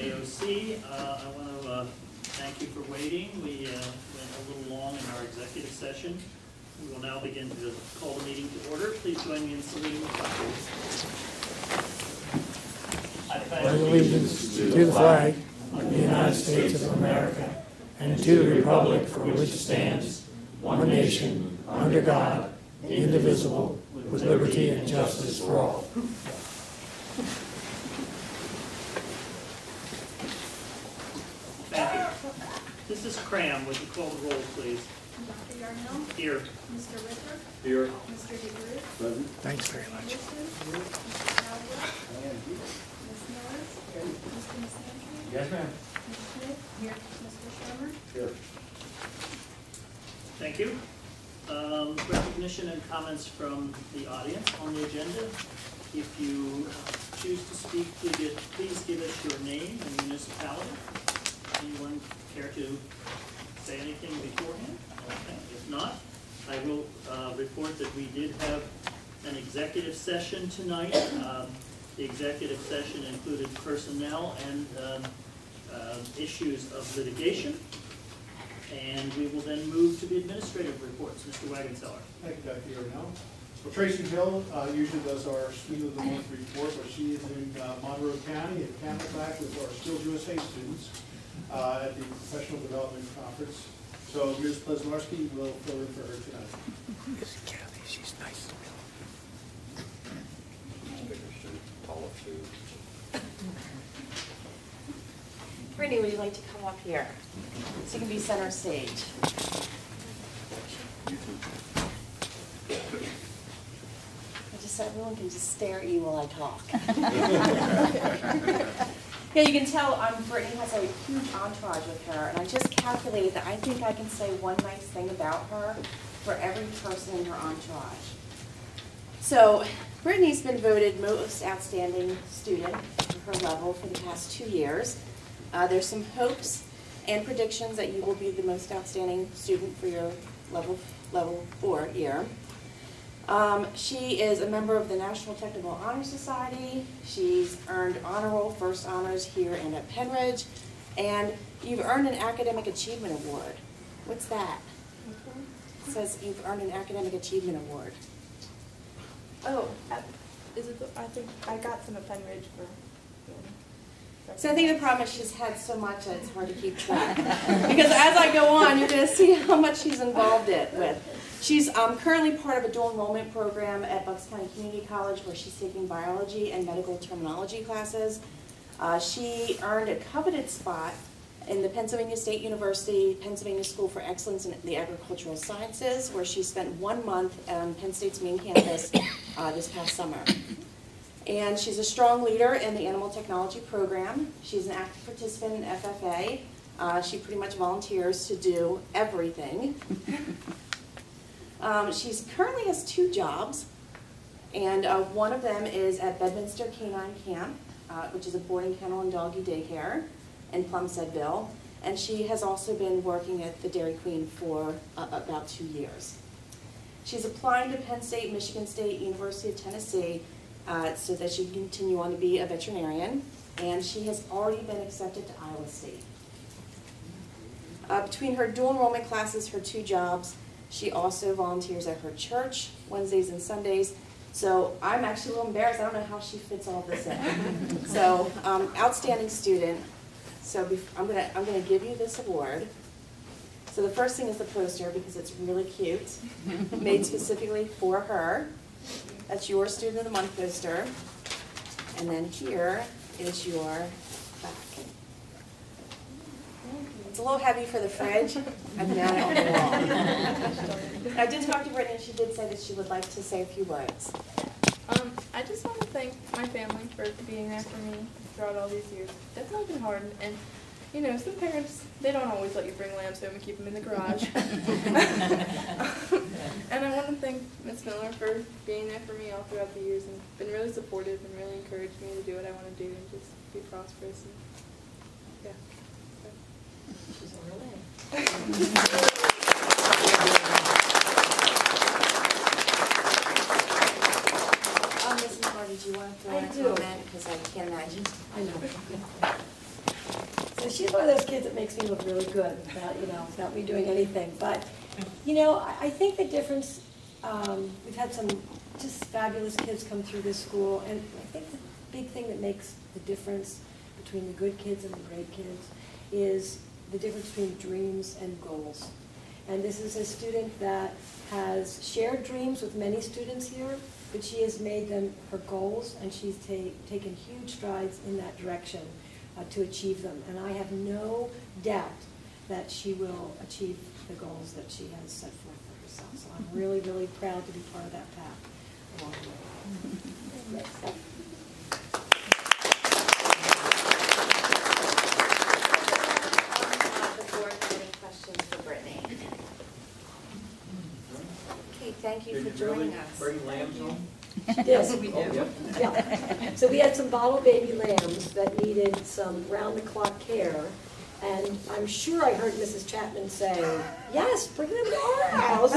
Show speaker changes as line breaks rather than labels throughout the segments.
JOC. I want to thank you for waiting. We went a little long in our executive session. We will now begin to call the meeting to order. Please join me in saluting the flag. I pledge
allegiance to the flag of the United States of America and to the republic for which it stands, one nation, under God, indivisible, with liberty and justice for all.
Thank you. This is Cram. Would you call the roll, please?
Dr. Yarnell?
Here.
Mr. Ritter?
Here.
Mr. DeGroot?
Present.
Thanks very much.
Mr. Howard? Ms. Miller? Here. Mr. Missantry?
Yes, ma'am.
Ms. Smith? Here. Mr. Shermer?
Here.
Thank you. Recognition and comments from the audience on the agenda. If you choose to speak, please give us your name and municipality. Anyone care to say anything beforehand? Okay. If not, I will report that we did have an executive session tonight. The executive session included personnel and issues of litigation. And we will then move to the administrative reports. Mr. Wagenseller.
Thank you, Dr. Yarnell. Well, Tracy Hill usually does our Student of the Month report, but she is in Monroe County at Camelback with our Skills USA students at the Professional Development Conference. So Ms. Plesnarski will fill in for her tonight.
Miss Kathy, she's nice.
Brittany, would you like to come up here so you can be center stage? Just so everyone can just stare at you while I talk. Yeah, you can tell Brittany has a huge entourage with her, and I just calculated that I think I can say one nice thing about her for every person in her entourage. So Brittany's been voted most outstanding student for her level for the past 2 years. There's some hopes and predictions that you will be the most outstanding student for your level 4 year. She is a member of the National Technical Honor Society. She's earned honor roll first honors here and at Pennridge, and you've earned an Academic Achievement Award. What's that? It says you've earned an Academic Achievement Award.
Oh, is it I think I got some at Pennridge for...
So I think the problem is she's had so much that it's hard to keep track. Because as I go on, you're going to see how much she's involved with. She's currently part of a dual enrollment program at Bucks County Community College where she's taking biology and medical terminology classes. She earned a coveted spot in the Pennsylvania State University, Pennsylvania School for Excellence in the Agricultural Sciences, where she spent 1 month on Penn State's main campus this past summer. And she's a strong leader in the animal technology program. She's an active participant in FFA. She pretty much volunteers to do everything. She currently has 2 jobs, and one of them is at Bedminster Canine Camp, which is a boarding kennel and doggy daycare in Plumsteadville. And she has also been working at the Dairy Queen for about 2 years. She's applying to Penn State, Michigan State, University of Tennessee, so that she can continue on to be a veterinarian, and she has already been accepted to Iowa State. Between her dual enrollment classes, her 2 jobs, she also volunteers at her church Wednesdays and Sundays. So I'm actually a little embarrassed. I don't know how she fits all this in. So outstanding student. So I'm gonna give you this award. So the first thing is the poster because it's really cute, made specifically for her. That's your Student of the Month poster. And then here is your plaque. It's a little heavy for the fridge. I've mounted it on the wall. I did talk to Brittany, and she did say that she would like to say a few words.
I just want to thank my family for being there for me throughout all these years. It's definitely been hard, and you know, some parents, they don't always let you bring lambs home and keep them in the garage. And I want to thank Ms. Miller for being there for me all throughout the years and been really supportive and really encouraged me to do what I want to do and just be prosperous. And, yeah. So.
She's on her way. Mrs. Moore, did you want to throw in a comment? Because I can't imagine. I know.
she's one of those kids that makes me look really good without me doing anything. But, I think the difference, we've had some just fabulous kids come through this school, and I think the big thing that makes the difference between the good kids and the great kids is the difference between dreams and goals. And this is a student that has shared dreams with many students here, but she has made them her goals, and she's taken huge strides in that direction to achieve them. And I have no doubt that she will achieve the goals that she has set forth for herself. So I'm really, really proud to be part of that path along the way.
The board have any questions for Brittany? Okay, thank you for joining us.
Bring lambs home?
Yes, we do. Yeah. So we had some bottle baby lambs that needed some round-the-clock care, and I'm sure I heard Mrs. Chapman say, yes, bring them to our house.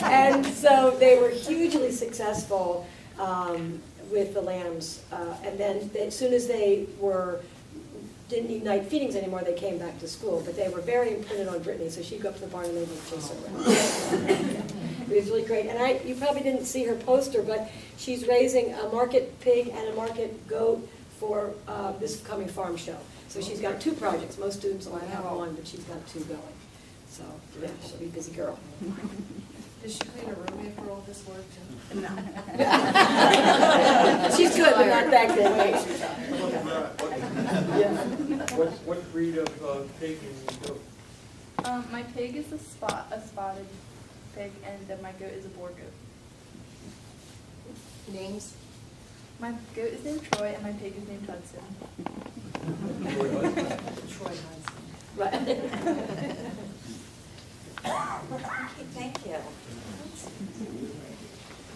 And so they were hugely successful with the lambs. And then as soon as they didn't need night feedings anymore, they came back to school. But they were very imprinted on Brittany, so she'd go up to the barn and they would chase her around. It was really great. And you probably didn't see her poster, but she's raising a market pig and a market goat for this coming farm show. So she's got 2 projects. Most students only have 1, but she's got 2 going. So yeah, she'll be a busy girl.
Does she clean a room after all this work?
No. She's good, but not that good.
What breed of pig is you go?
My pig is a spotted pig, and my goat is a boar goat.
Names?
My goat is named Troy, and my pig is named Hudson.
Troy Hudson.
Right.
Okay, thank you.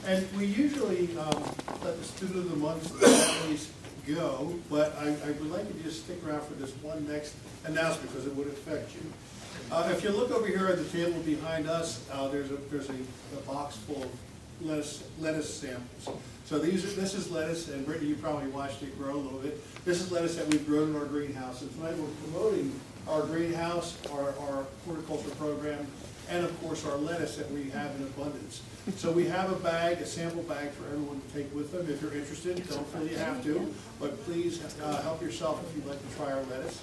And we usually let the student of the month families go, but I would like you to just stick around for this one next announcement because it would affect you. If you look over here at the table behind us, there's a box full of lettuce samples. So this is lettuce, and Brittany, you probably watched it grow a little bit. This is lettuce that we've grown in our greenhouse. And tonight we're promoting our greenhouse, our horticulture program, and of course our lettuce that we have in abundance. So we have a bag, a sample bag for everyone to take with them. If you're interested, don't feel you have to, but please help yourself if you'd like to try our lettuce.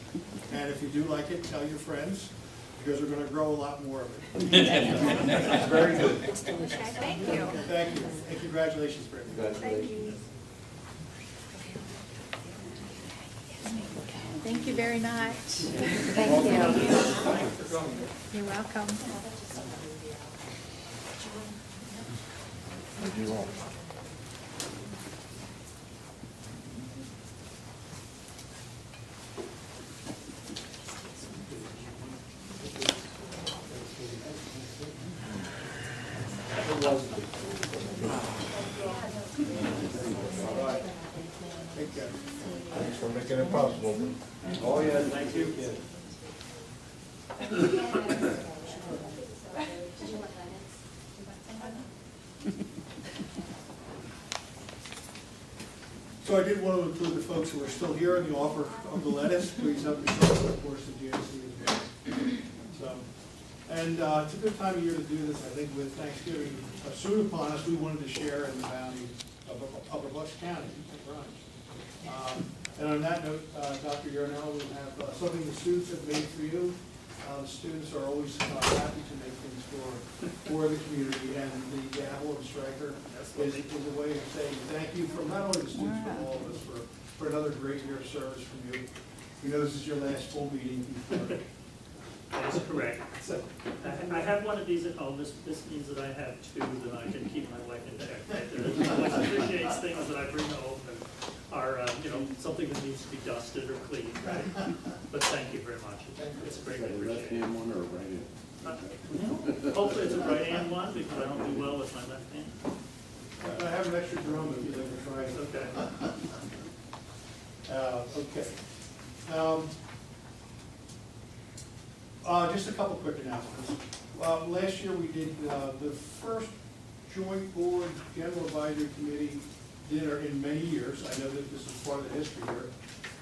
And if you do like it, tell your friends, because we're going to grow a lot more of it. It's very good.
Okay, thank you.
Thank you, and congratulations, Brittany.
Thank you. Thank you very much.
Thank you.
You're welcome.
Take care.
Thanks for making it possible.
Oh, yeah, thank you.
So I did want to include the folks who are still here in the offer of the lettuce. Please help yourself, of course, to JOC as well. So, and it's a good time of year to do this. I think with Thanksgiving soon upon us, we wanted to share in the bounty of Upper Bucks County. And on that note, Dr. Yarnell, we have something the students have made for you. The students are always happy to make things for the community, and the gavel and striker is a way of saying thank you from not only the students, but all of us for another great year of service from you. We know this is your last full meeting before.
That is correct. I have one of these at home. This means that I have 2 that I can keep my wife in there. She appreciates things that I bring home and are, something that needs to be dusted or cleaned, right? But thank you very much. It's greatly appreciated.
Left-hand one or right-hand?
Hopefully it's a right-hand one because I don't do well with my left hand.
I have an extra drum if you'd like to try it. Okay. Just a couple quick announcements. Last year we did the first joint board general advisory committee dinner in many years. I know that this is part of the history here.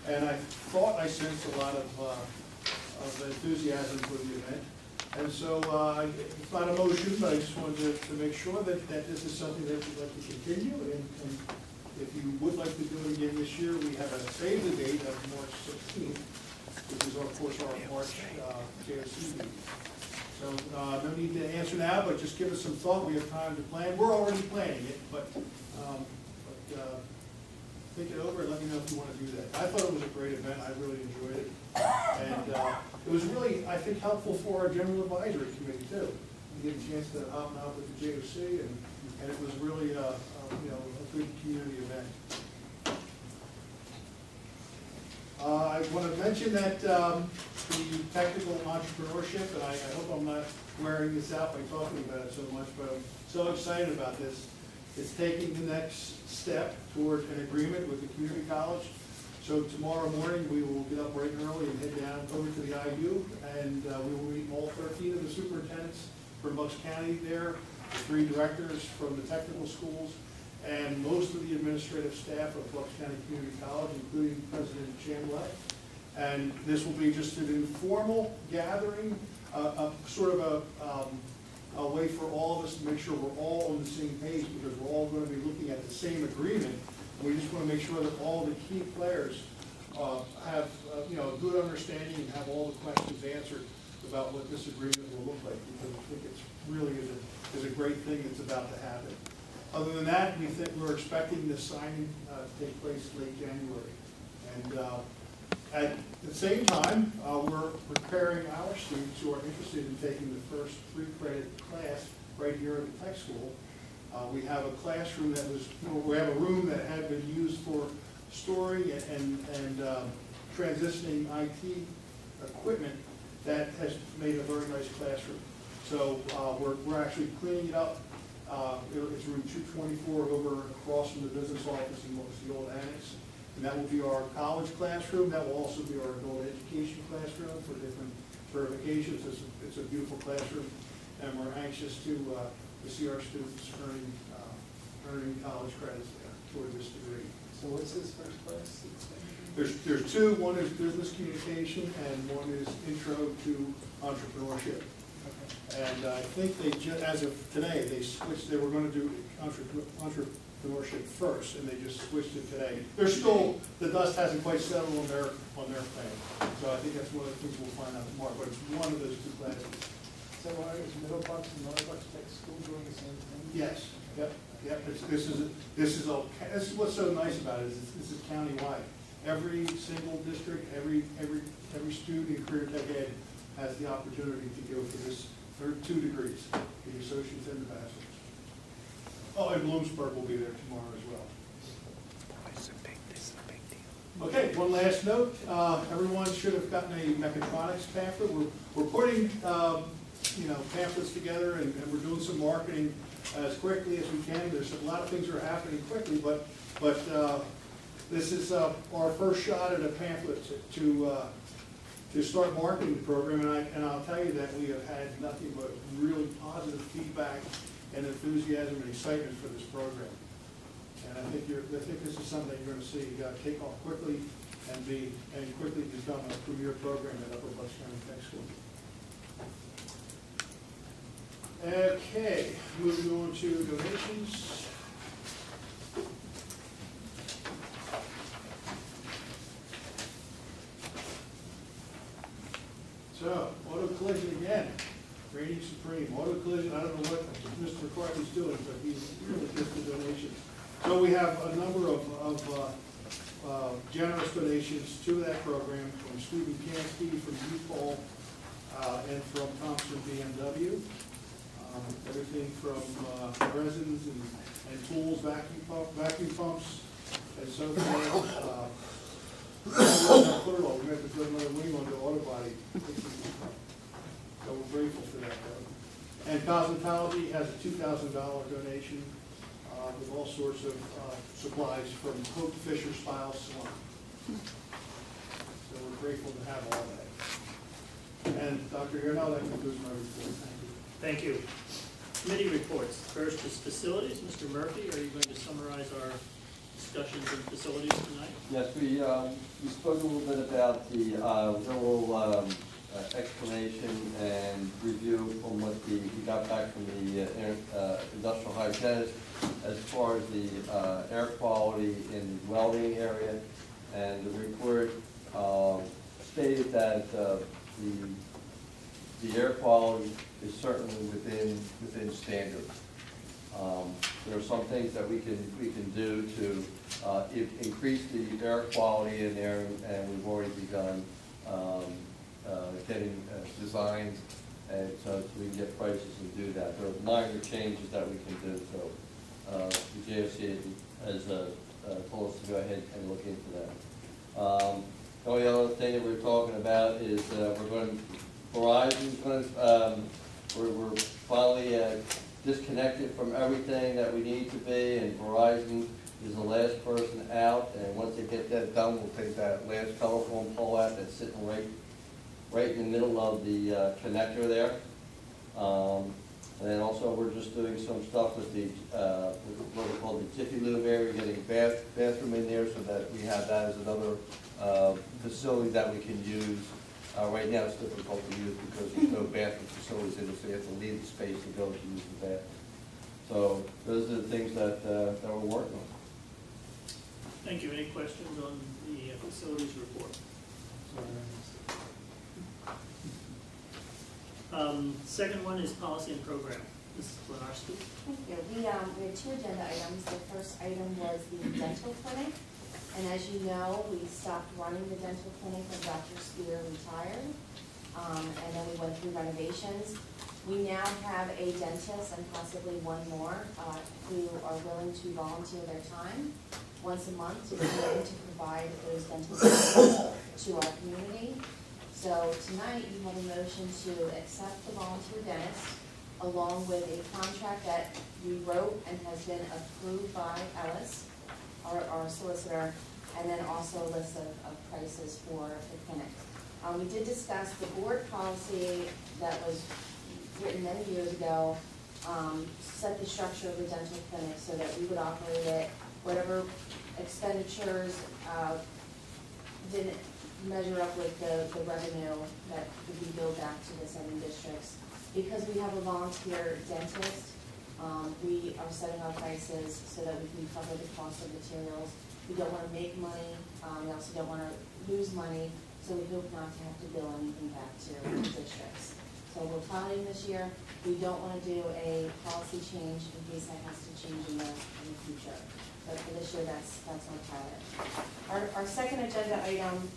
And I thought I sensed a lot of enthusiasm for the event. And so it's not a motion, but I just wanted to make sure that this is something that you'd like to continue. And if you would like to do it again this year, we have a save the date of March 16th, which is, of course, our March JOC meeting. So no need to answer now, but just give us some thought. We have time to plan. We're already planning it, but think it over and let me know if you want to do that. I thought it was a great event. I really enjoyed it. And it was really, I think, helpful for our General Advisory Committee, too. We get a chance to hop out with the JOC, and it was really a good community event. I want to mention that the technical entrepreneurship, and I hope I'm not wearing this out by talking about it so much, but I'm so excited about this. It's taking the next step toward an agreement with the community college. So tomorrow morning, we will get up bright and early and head down over to the IU, and we will meet all 13 of the superintendents from Bucks County there, the 3 directors from the technical schools, and most of the administrative staff of Bucks County Community College, including President Chamlet. And this will be just an informal gathering, sort of a way for all of us to make sure we're all on the same page, because we're all going to be looking at the same agreement. We just want to make sure that all the key players have a good understanding and have all the questions answered about what this agreement will look like, because I think it's really is a great thing that's about to happen. Other than that, we're expecting the signing to take place late January. And at the same time, we're preparing our students who are interested in taking the first 3-credit class right here at the tech school. We have a classroom we have a room that had been used for storing and transitioning IT equipment that has made a very nice classroom. So we're actually cleaning it up. It's room 224 over across from the business office in what was the old annex. And that will be our college classroom. That will also be our adult education classroom for different certifications. It's a beautiful classroom, and we're anxious to see our students earning college credits there toward this degree.
So what's this first class?
There's 2. One is business communication, and one is intro to entrepreneurship. Okay. And I think as of today, they switched. They were going to do entrepreneurship first, and they just switched it today. They're still, the dust hasn't quite settled on their plan. So I think that's one of the things we'll find out tomorrow. But it's one of those 2 classes.
So is Middle Bucks and Lower Bucks Tech School doing the same thing?
Yes. Yep. Yep. This is what's so nice about it is this is countywide. Every single district, every student in career tech ed has the opportunity to go for this. There are 2 degrees, the associates and the bachelor's. Oh, and Bloomsburg will be there tomorrow as well. This is a big deal. Okay, one last note. Everyone should have gotten a mechatronics pamphlet. We're putting pamphlets together, and we're doing some marketing as quickly as we can. There's a lot of things that are happening quickly, but this is our first shot at a pamphlet to start marketing the program, and I'll tell you that we have had nothing but really positive feedback and enthusiasm and excitement for this program. And I think this is something you're going to see take off quickly and quickly become a premier program at Upper Bucks County Tech School. Okay, moving on to donations. So, auto collision again, reigning supreme. Auto collision, I don't know what Mr. McCarthy's doing, but he's really good for donations. So we have a number of generous donations to that program from Stephen Kansky, from U-Paul, and from Thompson BMW. Everything from resins and tools, vacuum pumps, and so forth. We have to put another wing on the auto body. So we're grateful for that, though. And cosmetology has a $2,000 donation with all sorts of supplies from Hope Fisher Style Salon. So we're grateful to have all that. And Dr. Yarnell, that concludes my report. Thank you.
Thank you. Committee reports. First is facilities. Mr. Murphy, are you going to summarize our discussions in facilities tonight?
Yes, we spoke a little bit about the explanation and review from what we got back from the industrial hygienist as far as the air quality in the welding area. And the report stated that the air quality is certainly within standard. There are some things that we can do to increase the air quality in there, and we've already begun getting designs, and so we can get prices and do that. There are minor changes that we can do. So the JOC has told us to go ahead and look into that. The only other thing that we're talking about is Verizon's going to, we're finally disconnected from everything that we need to be, and Verizon is the last person out, and once they get that done, we'll take that last telephone pole out that's sitting right in the middle of the connector there. And then also we're just doing some stuff with the what we call the Jiffy Lube area, getting a bathroom in there so that we have that as another facility that we can use. Right now it's difficult to use because there's no bathroom facilities in it, so you have to leave the space to go to use the bathroom. So those are the things that we're working on.
Thank you. Any questions on the facilities report? Second one is policy and program. Mrs. Lenarski.
Thank you. We had two agenda items. The first item was the dental clinic. And as you know, we stopped running the dental clinic when Dr. Spear retired. And then we went through renovations. We now have a dentist and possibly one more who are willing to volunteer their time once a month to be able to provide those dental services to our community. So tonight you have a motion to accept the volunteer dentist along with a contract that we wrote and has been approved by Ellis, our solicitor, and then also a list of prices for the clinic. We did discuss the board policy that was written many years ago, set the structure of the dental clinic so that we would operate it, whatever expenditures didn't measure up with the revenue that would be billed back to the 7 districts. Because we have a volunteer dentist, we are setting our prices so that we can cover the cost of materials. We don't want to make money, we also don't want to lose money, so we hope not to have to bill anything back to the districts. So we're piloting this year. We don't want to do a policy change in case that has to change in the future. But for this year, that's our pilot. Our second agenda item,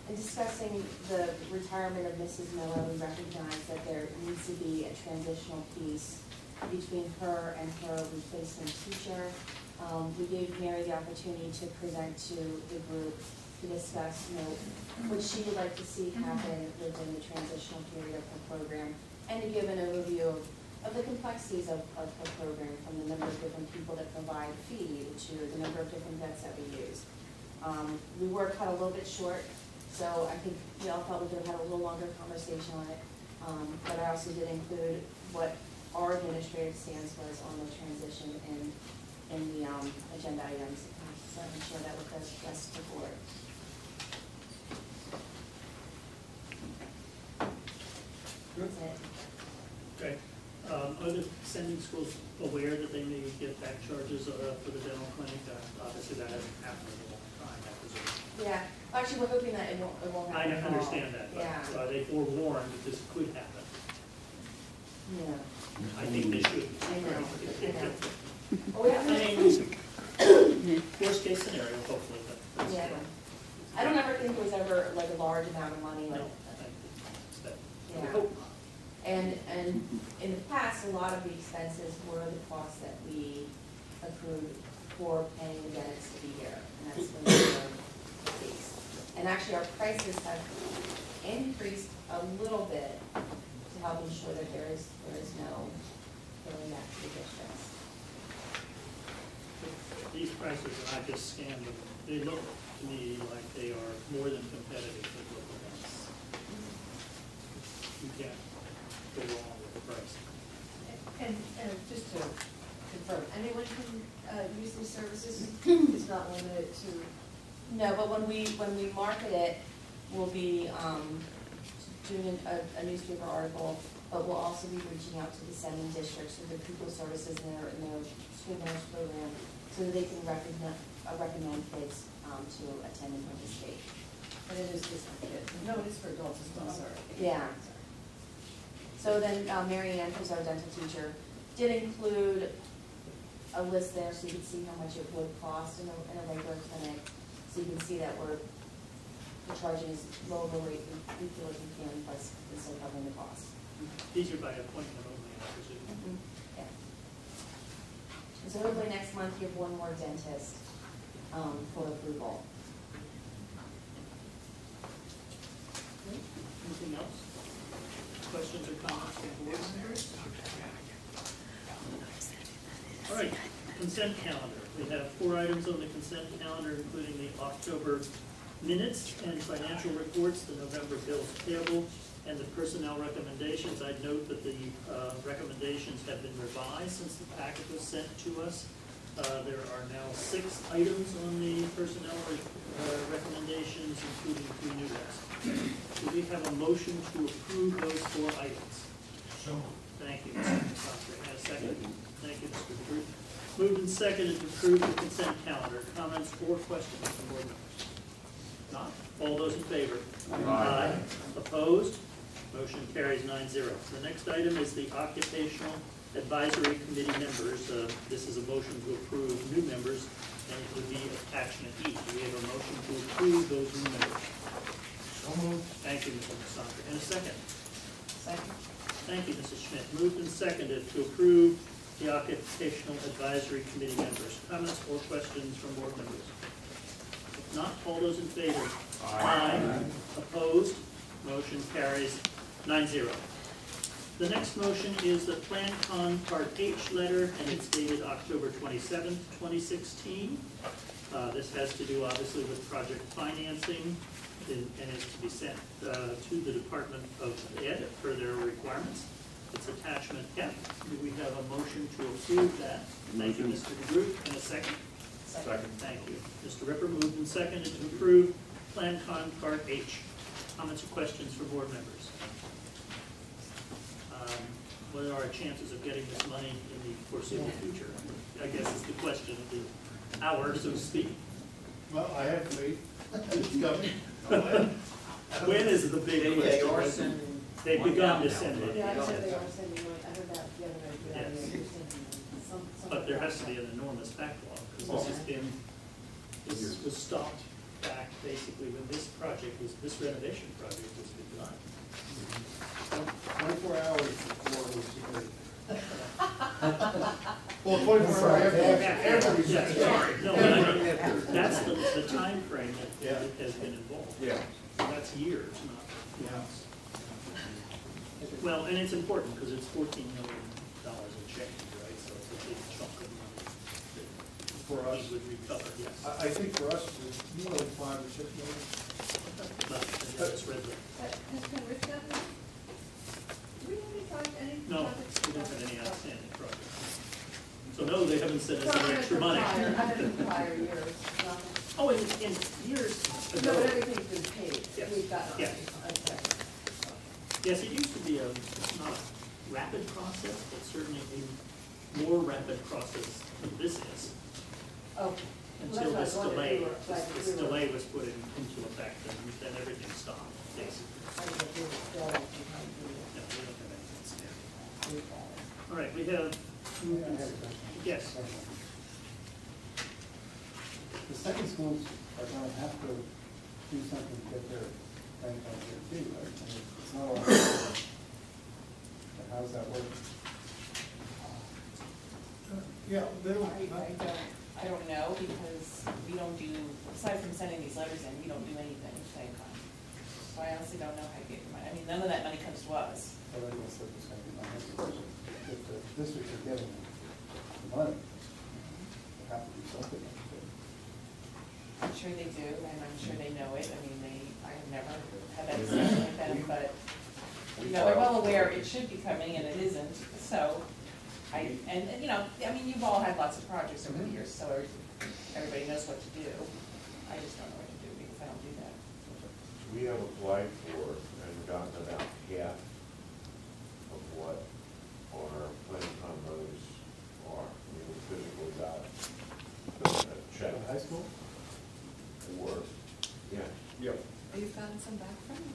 in discussing the retirement of Mrs. Miller, we recognize that there needs to be a transitional piece between her and her replacement teacher. We gave Mary the opportunity to present to the group to discuss, what she would like to see happen within the transitional period of her program, and to give an overview of the complexities of her program, from the number of different people that provide feed to the number of different vets that we use. We were cut a little bit short, so I think we all thought we could have had a little longer conversation on it, but I also did include what our administrative stance was on the transition in the agenda items, so I can share that with the rest of the board. That's it.
Okay. Are the sending schools aware that they may get back charges for the dental clinic? Obviously that hasn't happened in a long time, I presume.
Yeah, actually we're hoping that it won't happen.
I understand that, but
yeah.
Are they forewarned that this could happen?
Yeah.
I think they should.
I know.
Oh, yeah. I mean, worst case scenario, hopefully, but that's
Yeah. I don't ever think it was ever like a large amount of money. Like,
no,
yeah.
we hope.
And in the past, a lot of the expenses were the costs that we accrued for paying the dentists to be here, and that's been the case. And actually, our prices have increased a little bit to help ensure that there is no going back to the districts.
These prices, and I just scanned them, they look to me like they are more than competitive with local banks. You can't go wrong with the price.
And just to confirm, anyone can use these services? It's not limited to...
No, but when we market it, we'll be doing a newspaper article, but we'll also be reaching out to the sending districts or the pupil services in their school nurse program so that they can recommend kids to attend and participate.
But it is just for kids. No, it is for adults as well, sorry.
Yeah. So then Mary Ann, who's our dental teacher, did include a list there so you can see how much it would cost in a regular clinic. So you can see that we're charging as low of a rate we feel like we can, plus instead of covering the cost.
These are by appointment only, I presume.
Yeah. And so hopefully next month you have one more dentist for approval.
Anything else? Questions or comments from board members? All right, consent calendar. We have 4 items on the consent calendar, including the October minutes and financial reports, the November bills payable, and the personnel recommendations. I'd note that the recommendations have been revised since the packet was sent to us. There are now 6 items on the personnel recommendations, including 3 new ones. Do we have a motion to approve those 4 items?
So.
Thank you, Mr. Santry. And a second? Thank you, Mr. Drew. Moved and seconded to approve the consent calendar. Comments or questions from board members? Not? All those in favor? Aye. Opposed? Motion carries 9-0. The next item is the Occupational Advisory Committee members. This is a motion to approve new members, and it would be attachment E. Do we have a motion to approve those new members?
So moved.
Thank you, Mr. Santry. And a second?
Second.
Thank you, Mrs. Schmidt. Moved and seconded to approve the Occupational Advisory Committee members. Comments or questions from board members? If not, all those in favor? Aye. Opposed? Motion carries 9-0. The next motion is the Plan Con Part H letter, and it's dated October 27th, 2016. This has to do, obviously, with project financing, and is to be sent to the Department of Ed for their requirements. It's attachment F. Do we have a motion to approve that? Thank you, Mr. DeGroot. And a second?
Second.
Thank you. Mr. Ripper moved and seconded to approve Plan Con Part H. Comments or questions for board members? What are our chances of getting this money in the foreseeable future? I guess is the question of the hour, so to speak.
Well, I have faith. It's coming.
When is the big question? They've begun to send it.
Yeah, I said they are sending it. I heard that the other night.
Yes. But there has to be an enormous backlog, because this was stopped back basically when this renovation project was begun.
24 hours before it was submitted. Well, 24 hours after we sent it.
Sorry, no, but I mean, that's the time frame that has been involved.
Yeah.
So that's years, not months. Well, and it's important because it's $14 million in change, right? So it's a big chunk of money that
For us,
we would recover, yes.
I think for us, it's more like 5 or 6 million.
But I just read that.
Has Pennridge gotten that? Do we have any
No,
projects?
we don't have any outstanding projects. So no, they haven't sent us any extra money.
I didn't prior years, nothing.
Oh, in years
No,
ago.
but everything's been paid.
Yes.
We've gotten.
Yes.
Okay.
Yes, it used to be not a rapid process, but certainly a more rapid process than this is.
Okay.
Until
Well,
this
that's what I
delay,
wondered.
this delay was put into effect, and then everything stopped, basically.
I didn't do it still behind
No, we don't have anything standing.
the.
All right, we have, yes,
The second schools are gonna have to do something to get their bank on their feet, right? I mean, it's not all. But how's that work?
Yeah,
I don't know, because we don't do, aside from sending these letters in, we don't do anything with FACON. So I honestly don't know how to get your money. I mean, none of that money comes to us.
But I guess that was gonna be my next question. If the districts are getting the money, they have to do something.
I'm sure they do, and I'm sure they know it. I mean, I have never had that discussion with them, but, you know, they're well aware it should be coming and it isn't. So, and you know, I mean, you've all had lots of projects over the years, so everybody knows what to do. I just don't know what to do because I don't do that.
We have applied for, and
gotten about half of what our planning combos are. I mean, we physically got a check.
High school?
Or, yeah.
Yep.
Have you gotten some back from them?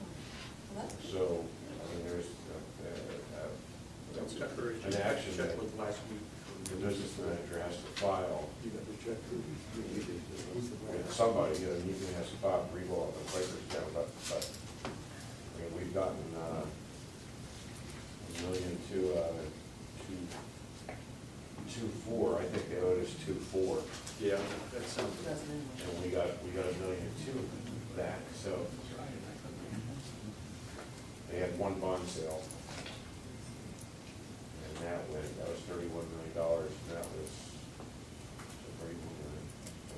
Well, that's good.
So, I mean, there's
That's temporary.
an action that
Check with last week.
the business manager has to file.
You got the check.
And somebody, you can have to stop, read all the papers down, but, I mean, we've gotten, $1,224,000, I think they owed us 2.4.
Yeah, that sounds.
And we got $1.2 million back, so. They had one bond sale. And that was $31 million, and that was, I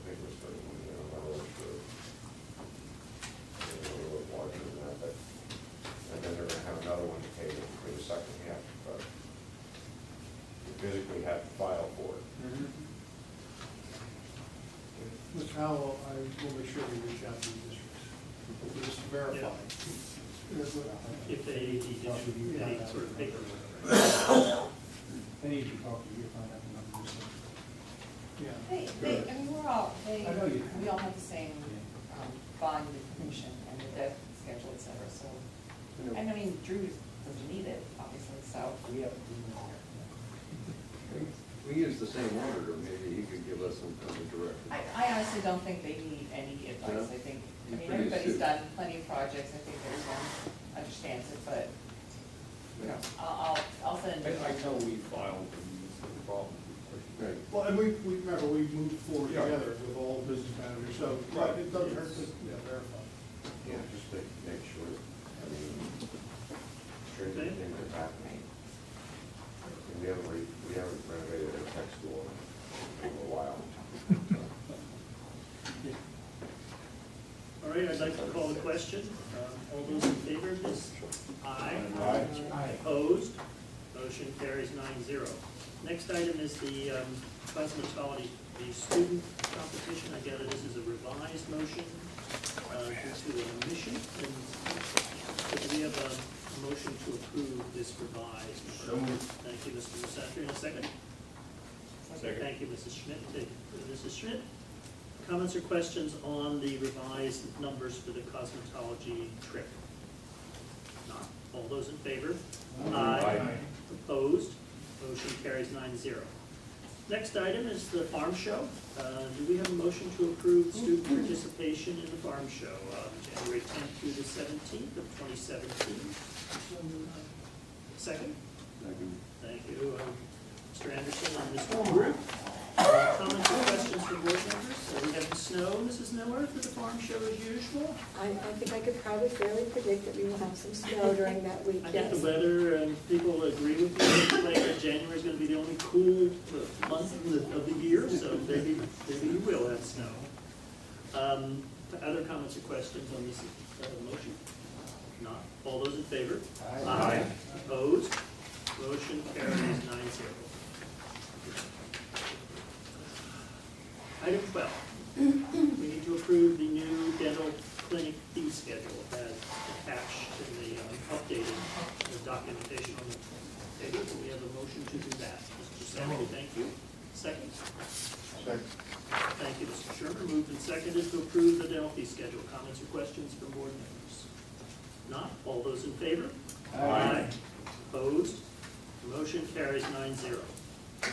think it was 31 million, I'm not really sure. Maybe a little bit larger than that, but, and then they're gonna have another one to pay for the second half, but you physically have to file for it.
Mr. Howell, I will make sure we reach out to the districts, just to verify.
If they need to do any sort of paperwork.
They need to talk to you, find out the numbers.
Yeah.
I mean, we're all,
I know you.
we all have the same bond information and the debt schedule, et cetera, so. And I mean, Drew doesn't need it, obviously, so.
We have.
We use the same auditor, maybe he could give us some kind of direction.
I honestly don't think they need any advice, I think, I mean, everybody's done plenty of projects, I think everyone understands it, but, you know, I'll send it.
I know we filed and it's no problem.
Right.
Well, and we remember, we moved forward
Yeah.
together with all the business managers, so
Right.
it doesn't hurt to verify.
Yeah, just to make sure, I mean, sure that things are happening. And we haven't renovated our tech school in a while.
All right, I'd like to call the question. All those in favor of this? Aye.
Aye.
Opposed? Motion carries 9-0. Next item is the cosmetology, the student competition. I gather this is a revised motion due to an omission. And so do we have a motion to approve this revised? Thank you, Mr. Musafir. In a second?
Second.
Thank you, Mrs. Schmidt. Mrs. Schmidt? Comments or questions on the revised numbers for the cosmetology trip? Not. All those in favor? Aye. Opposed? Motion carries 9-0. Next item is the farm show. Do we have a motion to approve student participation in the farm show, January 10th through the 17th of 2017? Second? Thank you, Mr. Anderson and Mr. Brew. Comments or questions from board members? We have the snow, Mrs. Miller, for the farm show as usual.
I think I could probably fairly predict that we will have some snow during that week,
I
yes.
think the weather, and people agree with me, that January is going to be the only cool month of the year, so maybe you will have snow. Other comments or questions on this motion? Not. All those in favor?
Aye.
Opposed? Motion carries 9-0. Item 12. We need to approve the new dental clinic fee schedule as attached in the updated documentation on the table. Do we have a motion to do that? Mr. Samuel, thank you. Second?
Second.
Thank you, Mr. Sherman. Moved and seconded to approve the dental fee schedule. Comments or questions from board members? Not. All those in favor? Aye. Opposed? Motion carries 9-0.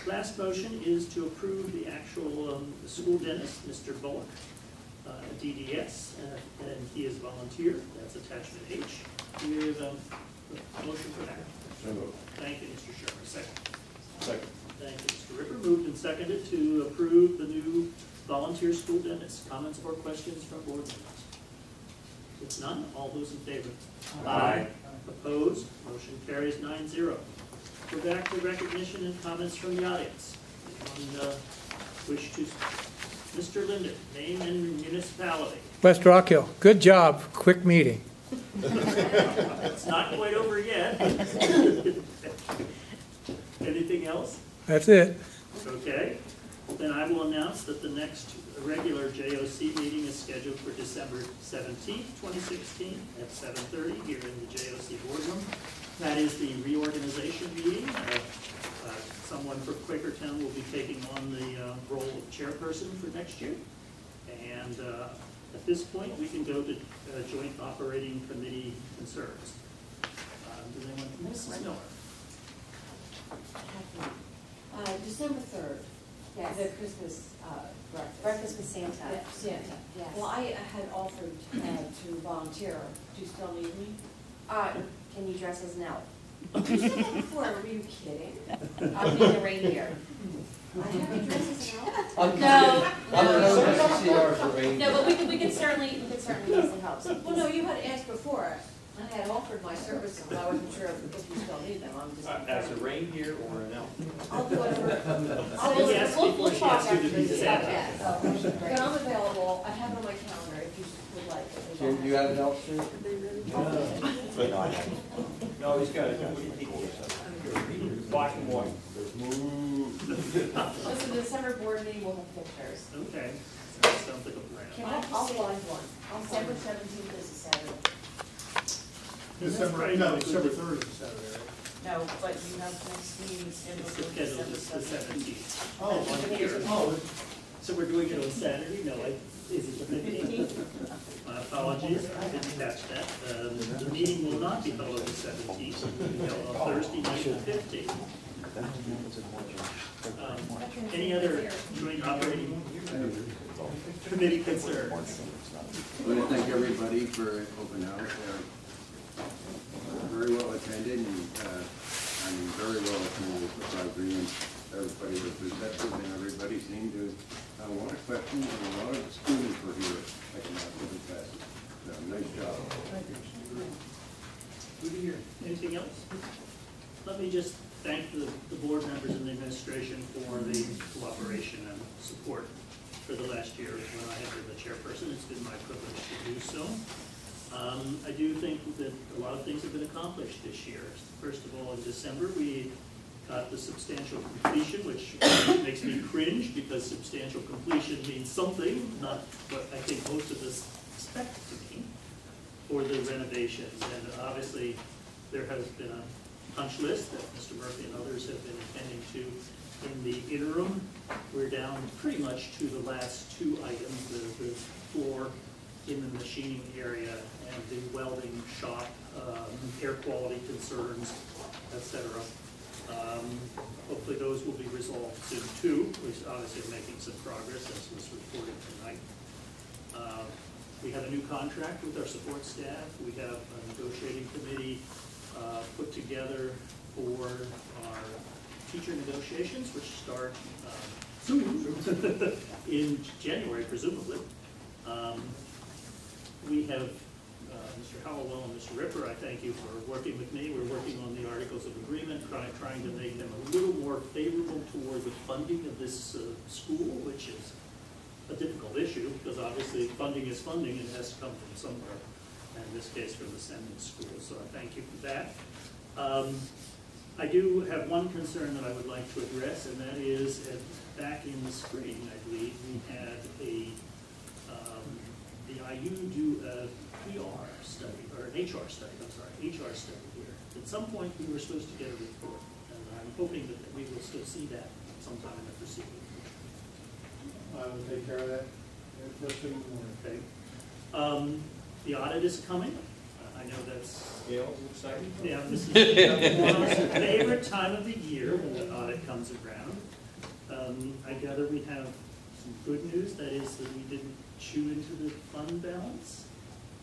Last motion is to approve the actual school dentist, Mr. Bullock, DDS, and he is volunteer. That's attachment H. Do we have a motion for that?
So moved.
Thank you, Mr. Sherman. Second.
Second.
Thank you, Mr. Ripper. Moved and seconded to approve the new volunteer school dentist. Comments or questions from board members? If none, all those in favor? Aye. Opposed? Motion carries 9-0. We're back to recognition and comments from the audience. Anyone wish to? Mr. Linden, name and municipality.
West Rock Hill, good job, quick meeting.
It's not quite over yet. Anything else?
That's it.
Okay. Then I will announce that the next regular JOC meeting is scheduled for December 17th, 2016 at 7:30 here in the JOC boardroom. That is the reorganization meeting. Someone from Quakertown will be taking on the role of chairperson for next year. And at this point, we can go to joint operating committee concerns. Does anyone, Mrs. Miller?
December 3rd,
Yes.
the Christmas breakfast.
Breakfast with Santa.
Yeah, Santa.
Yes.
Well, I had offered to volunteer. Do you still need me?
Can you dress as an elf?
You said that before. Were you kidding?
I'll be the reindeer.
I have to dress as an elf?
I'm going to see ours arranged.
No, but we can certainly use the help.
Well, no, you had asked before. I had offered my services, but I wasn't sure if you still need them. I'm just.
As a reindeer or an elf?
I'll do whatever.
Yes, before she asks you to be Santa.
Yeah, but I'm available. I have it on my calendar if you would like.
Jim, you have an elf suit?
No, he's got it. Black and white.
Listen, the December board meeting will have pictures.
Okay, sounds like a plan.
Can I
I'll
just say,
find one.
December 17th is a Saturday.
December 3rd is a Saturday, right?
No, but you have next meeting scheduled
It's
for
scheduled
December
the
17th.
17th.
Oh,
on here.
oh,
So we're doing it on Saturday? No, is it the 15th? My apologies, I didn't catch that. The meeting will not be held on the 17th, it will be held on Thursday night, the 15th. Any other joint operating committee concerns?
I want to thank everybody for open house. Very well attended, and very well attended with our agreement. Everybody was receptive, and everybody seemed to want a question, and a lot of the students were here taking out the classes. So, nice job.
Thank you. Good to hear. Anything else? Let me just thank the board members and the administration for the cooperation and support for the last year when I have been the chairperson. It's been my privilege to do so. I do think that a lot of things have been accomplished this year. First of all, in December, we got the substantial completion, which makes me cringe because substantial completion means something, not what I think most of us expect it to mean, for the renovations. And obviously, there has been a punch list that Mr. Murphy and others have been attending to. In the interim, we're down pretty much to the last two items, the floor in the machining area and the welding shop, air quality concerns, etc. Hopefully those will be resolved soon too. We obviously are making some progress as was reported tonight. We have a new contract with our support staff. We have a negotiating committee put together for our teacher negotiations, which start soon, in January, presumably. We have Mr. Howell and Mr. Ripper, I thank you for working with me. We're working on the Articles of Agreement, trying to make them a little more favorable toward the funding of this school, which is a difficult issue, because obviously funding is funding and it has to come from somewhere, and in this case from the sending school, so I thank you for that. I do have one concern that I would like to address, and that is back in the spring, I believe, we had the IU do a PR study, or an HR study, I'm sorry, HR study here. At some point, we were supposed to get a report, and I'm hoping that we will still see that sometime in the foreseeable future.
I will take care of that first thing in the morning.
Okay. The audit is coming. I know that's...
Gail's excited?
Yeah, this is Gail's favorite time of the year when the audit comes around. I gather we have some good news, that is that we didn't chew into the fund balance.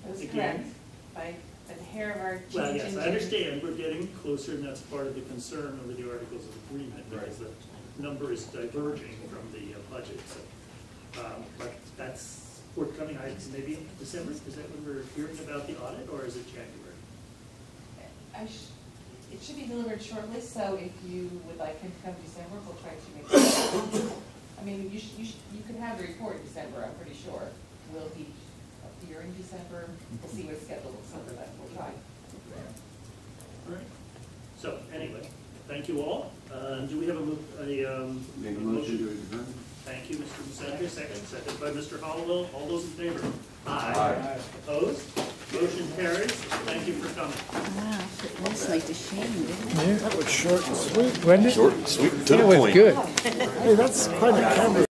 That's
Again.
correct. By the hair of our change.
Well, yes, I understand we're getting closer, and that's part of the concern over the Articles of Agreement, because the number is diverging from the budget. So, but that's forthcoming. Maybe December, is that when we're hearing about the audit, or is it January?
It should be delivered shortly, so if you would like him to come December, we'll try to make it. I mean, you could have the report in December, I'm pretty sure. Will he appear in December? We'll see what his schedule looks like, but we'll try.
All right. So, anyway, thank you all. Do we have
Make a motion to adjourn?
Thank you, Mr. Musende, second by Mr. Hollowell. All those in favor?
Aye.
Opposed? Motion carries. Thank you for coming.
Wow, that's like a shame, didn't it?
Yeah, that was short and sweet, wasn't it?
Short and sweet, to the
It was
point.
good. Hey, that's quite a camera.